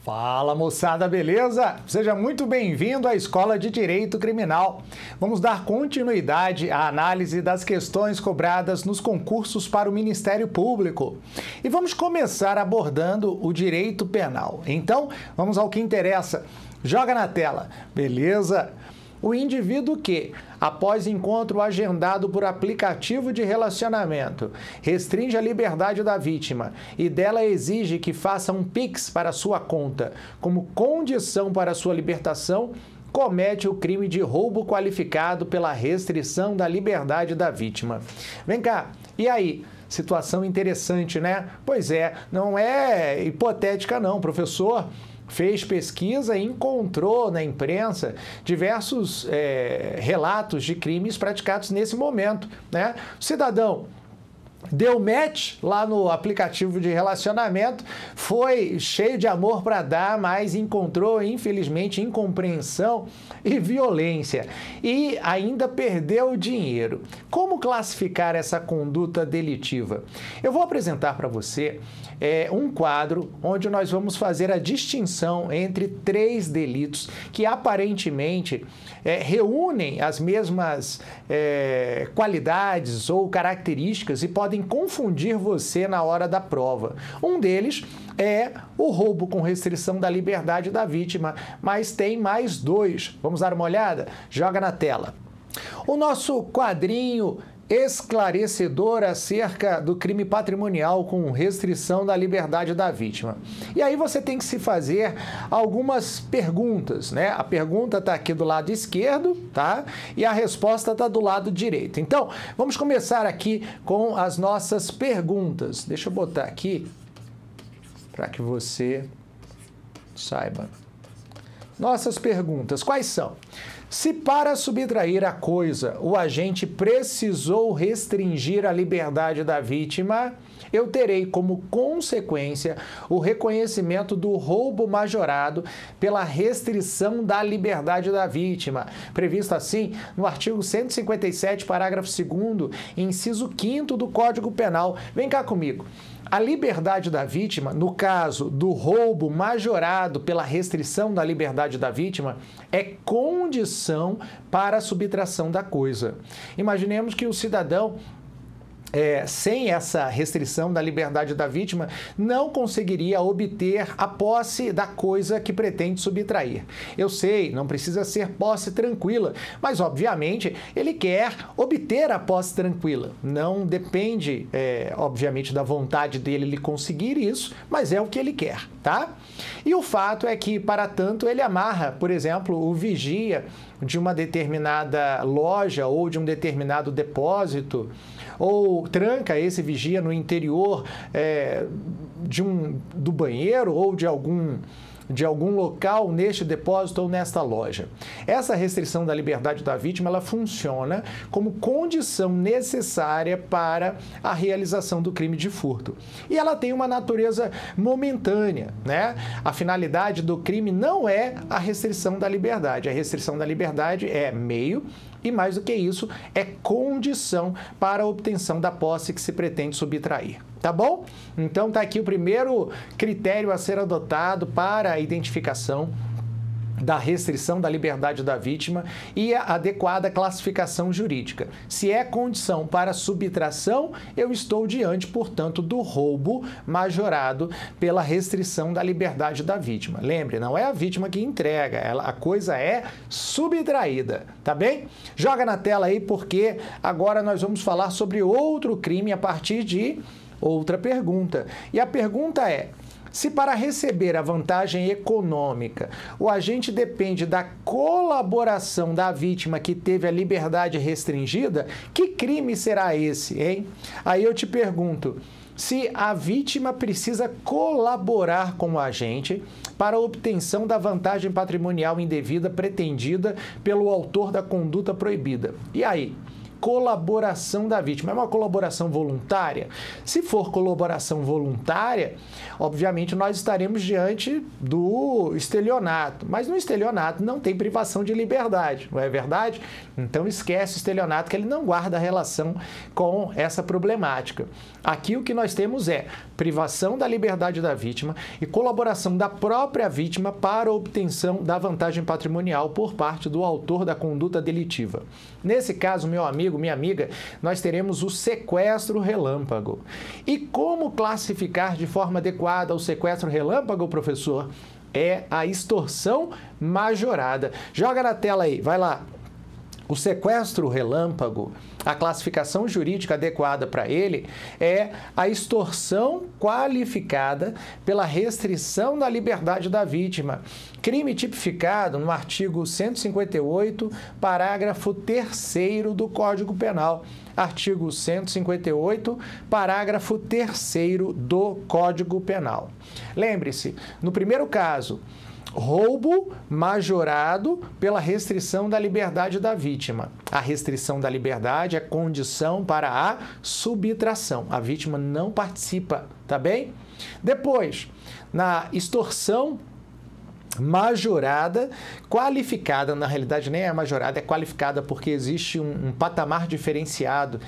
Fala, moçada, beleza? Seja muito bem-vindo à Escola de Direito Criminal. Vamos dar continuidade à análise das questões cobradas nos concursos para o Ministério Público. E vamos começar abordando o direito penal. Então, vamos ao que interessa. Joga na tela, beleza? O indivíduo que, após encontro agendado por aplicativo de relacionamento, restringe a liberdade da vítima e dela exige que faça um Pix para sua conta como condição para sua libertação, comete o crime de roubo qualificado pela restrição da liberdade da vítima. Vem cá, e aí? Situação interessante, né? Pois é, não é hipotética não, professor. Fez pesquisa e encontrou na imprensa diversos relatos de crimes praticados nesse momento, né? O cidadão deu match lá no aplicativo de relacionamento, foi cheio de amor para dar, mas encontrou, infelizmente, incompreensão e violência. E ainda perdeu o dinheiro. Como classificar essa conduta delitiva? Eu vou apresentar para você um quadro onde nós vamos fazer a distinção entre três delitos que aparentemente reúnem as mesmas qualidades ou características e podem confundir você na hora da prova. Um deles é o roubo com restrição da liberdade da vítima, mas tem mais dois. Vamos dar uma olhada? Joga na tela. O nosso quadrinho esclarecedor acerca do crime patrimonial com restrição da liberdade da vítima. E aí você tem que se fazer algumas perguntas, né? A pergunta está aqui do lado esquerdo, tá? E a resposta está do lado direito. Então, vamos começar aqui com as nossas perguntas. Deixa eu botar aqui para que você saiba. Nossas perguntas, quais são? Se para subtrair a coisa o agente precisou restringir a liberdade da vítima, eu terei como consequência o reconhecimento do roubo majorado pela restrição da liberdade da vítima, previsto assim no artigo 157, parágrafo 2º, inciso 5º do Código Penal. Vem cá comigo. A liberdade da vítima, no caso do roubo majorado pela restrição da liberdade da vítima, é condição para a subtração da coisa. Imaginemos que o cidadão, sem essa restrição da liberdade da vítima, não conseguiria obter a posse da coisa que pretende subtrair. Eu sei, não precisa ser posse tranquila, mas, obviamente, ele quer obter a posse tranquila. Não depende, obviamente, da vontade dele conseguir isso, mas é o que ele quer, tá? E o fato é que, para tanto, ele amarra, por exemplo, o vigia de uma determinada loja ou de um determinado depósito, ou tranca esse vigia no interior do banheiro ou de algum local neste depósito ou nesta loja. Essa restrição da liberdade da vítima, ela funciona como condição necessária para a realização do crime de furto. E ela tem uma natureza momentânea, né? A finalidade do crime não é a restrição da liberdade. A restrição da liberdade é meio e, mais do que isso, é condição para a obtenção da posse que se pretende subtrair. Tá bom? Então tá aqui o primeiro critério a ser adotado para a identificação da restrição da liberdade da vítima e a adequada classificação jurídica. Se é condição para subtração, eu estou diante, portanto, do roubo majorado pela restrição da liberdade da vítima. Lembre, não é a vítima que entrega, a coisa é subtraída, tá bem? Joga na tela aí, porque agora nós vamos falar sobre outro crime a partir de outra pergunta. E a pergunta é: se para receber a vantagem econômica o agente depende da colaboração da vítima que teve a liberdade restringida, que crime será esse, hein? Aí eu te pergunto, se a vítima precisa colaborar com o agente para a obtenção da vantagem patrimonial indevida pretendida pelo autor da conduta proibida. E aí? colaboração da vítima. É uma colaboração voluntária? Se for colaboração voluntária, obviamente nós estaremos diante do estelionato. Mas no estelionato não tem privação de liberdade, não é verdade? Então esquece o estelionato, que ele não guarda relação com essa problemática. Aqui o que nós temos é privação da liberdade da vítima e colaboração da própria vítima para a obtenção da vantagem patrimonial por parte do autor da conduta delitiva. Nesse caso, meu amigo, minha amiga, nós teremos o sequestro relâmpago. E como classificar de forma adequada o sequestro relâmpago, professor? É a extorsão majorada. Joga na tela aí, vai lá. O sequestro relâmpago, a classificação jurídica adequada para ele é a extorsão qualificada pela restrição da liberdade da vítima, crime tipificado no artigo 158, parágrafo 3º do Código Penal. Artigo 158, parágrafo 3º do Código Penal. Lembre-se, no primeiro caso, roubo majorado pela restrição da liberdade da vítima. A restrição da liberdade é condição para a subtração. A vítima não participa, tá bem? Depois, na extorsão majorada, qualificada, na realidade nem é majorada, é qualificada porque existe um patamar diferenciado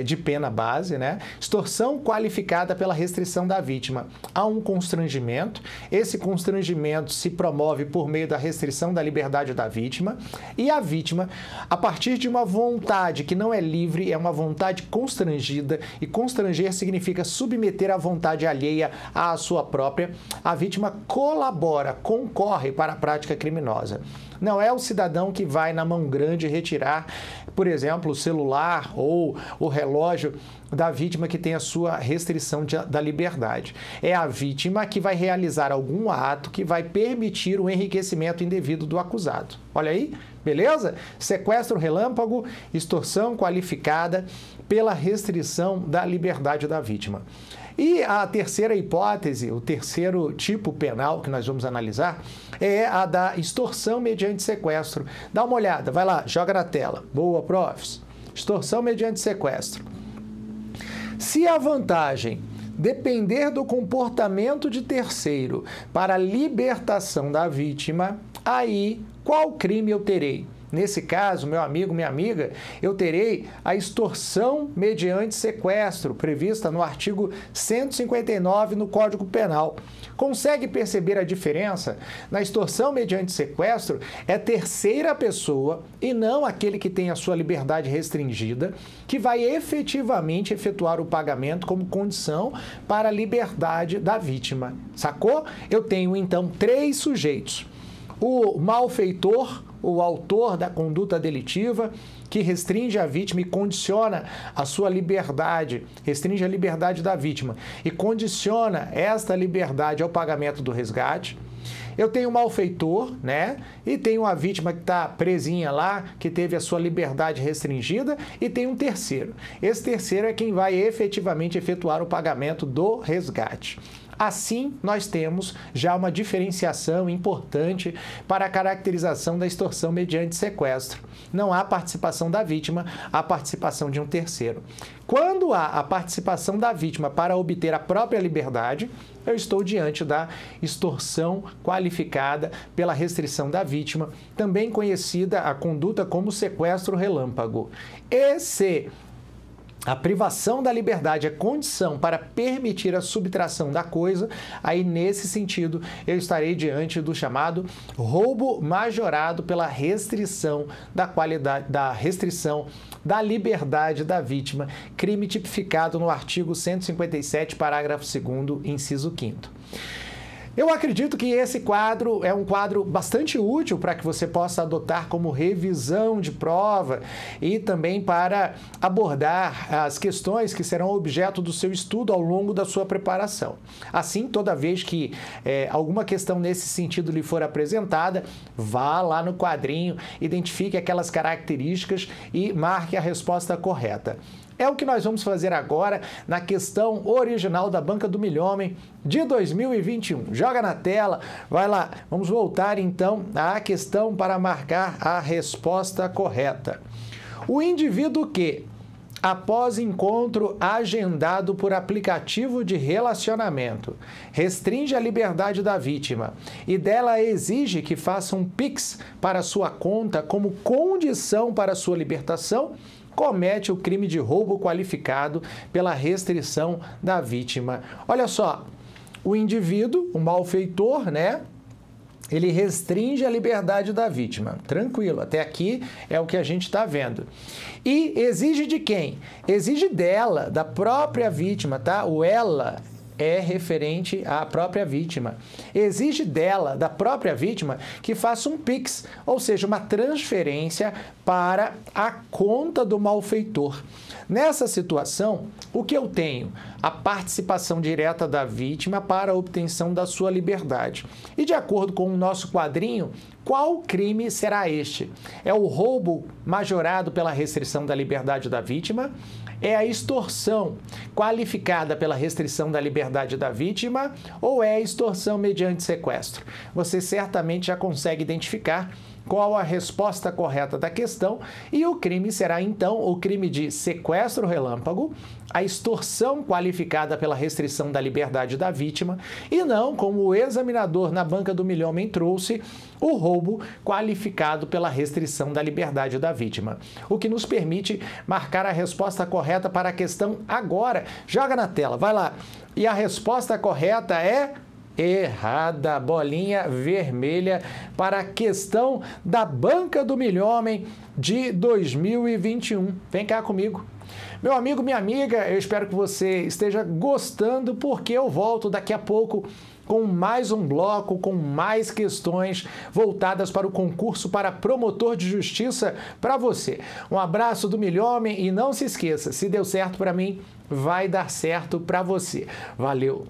de pena base, né? Extorsão qualificada pela restrição da vítima. Há um constrangimento, esse constrangimento se promove por meio da restrição da liberdade da vítima e a vítima, a partir de uma vontade que não é livre, é uma vontade constrangida e constranger significa submeter a vontade alheia à sua própria, a vítima colabora, concorre para a prática criminosa. Não é o cidadão que vai na mão grande retirar, por exemplo, o celular ou o relógio da vítima que tem a sua restrição da liberdade. É a vítima que vai realizar algum ato que vai permitir o enriquecimento indevido do acusado. Olha aí, beleza? Sequestro relâmpago, extorsão qualificada pela restrição da liberdade da vítima. E a terceira hipótese, o terceiro tipo penal que nós vamos analisar é a da extorsão mediante sequestro. Dá uma olhada, vai lá, joga na tela. Boa, profs. Extorsão mediante sequestro. Se a vantagem depender do comportamento de terceiro para a libertação da vítima, aí qual crime eu terei? Nesse caso, meu amigo, minha amiga, eu terei a extorsão mediante sequestro, prevista no artigo 159 no Código Penal. Consegue perceber a diferença? Na extorsão mediante sequestro, é terceira pessoa, e não aquele que tem a sua liberdade restringida, que vai efetivamente efetuar o pagamento como condição para a liberdade da vítima. Sacou? Eu tenho, então, 3 sujeitos. O malfeitor, o autor da conduta delitiva, que restringe a vítima e condiciona a sua liberdade, restringe a liberdade da vítima e condiciona esta liberdade ao pagamento do resgate. Eu tenho o malfeitor, né? E tenho a vítima que está presinha lá, que teve a sua liberdade restringida, e tem um terceiro. Esse terceiro é quem vai efetivamente efetuar o pagamento do resgate. Assim, nós temos já uma diferenciação importante para a caracterização da extorsão mediante sequestro. Não há participação da vítima, há participação de um terceiro. Quando há a participação da vítima para obter a própria liberdade, eu estou diante da extorsão qualificada pela restrição da vítima, também conhecida a conduta como sequestro relâmpago. E se a privação da liberdade é condição para permitir a subtração da coisa, aí nesse sentido eu estarei diante do chamado roubo majorado pela restrição da qualidade, da restrição da liberdade da vítima, crime tipificado no artigo 157, parágrafo 2º, inciso 5º. Eu acredito que esse quadro é um quadro bastante útil para que você possa adotar como revisão de prova e também para abordar as questões que serão objeto do seu estudo ao longo da sua preparação. Assim, toda vez que alguma questão nesse sentido lhe for apresentada, vá lá no quadrinho, identifique aquelas características e marque a resposta correta. É o que nós vamos fazer agora na questão original da Banca do Milhomem de 2021. Joga na tela, vai lá. Vamos voltar então à questão para marcar a resposta correta. O indivíduo que, após encontro agendado por aplicativo de relacionamento, restringe a liberdade da vítima e dela exige que faça um Pix para sua conta como condição para sua libertação, comete o crime de roubo qualificado pela restrição da vítima. Olha só, o indivíduo, o malfeitor, né? Ele restringe a liberdade da vítima. Tranquilo, até aqui é o que a gente está vendo. E exige de quem? Exige dela, da própria vítima, tá? O ela é referente à própria vítima. Exige dela, da própria vítima, que faça um Pix, ou seja, uma transferência para a conta do malfeitor. Nessa situação, o que eu tenho? A participação direta da vítima para a obtenção da sua liberdade. E de acordo com o nosso quadrinho, qual crime será este? É o roubo majorado pela restrição da liberdade da vítima? É a extorsão qualificada pela restrição da liberdade da vítima? Ou é a extorsão mediante sequestro? Você certamente já consegue identificar qual a resposta correta da questão e o crime será, então, o crime de sequestro relâmpago, a extorsão qualificada pela restrição da liberdade da vítima e não, como o examinador na banca do milhomem trouxe, o roubo qualificado pela restrição da liberdade da vítima. O que nos permite marcar a resposta correta para a questão agora. Joga na tela, vai lá. E a resposta correta é... errada, bolinha vermelha para a questão da banca do milhomem de 2021. Vem cá comigo. Meu amigo, minha amiga, eu espero que você esteja gostando, porque eu volto daqui a pouco com mais um bloco, com mais questões voltadas para o concurso para promotor de justiça para você. Um abraço do milhomem e não se esqueça, se deu certo para mim, vai dar certo para você. Valeu!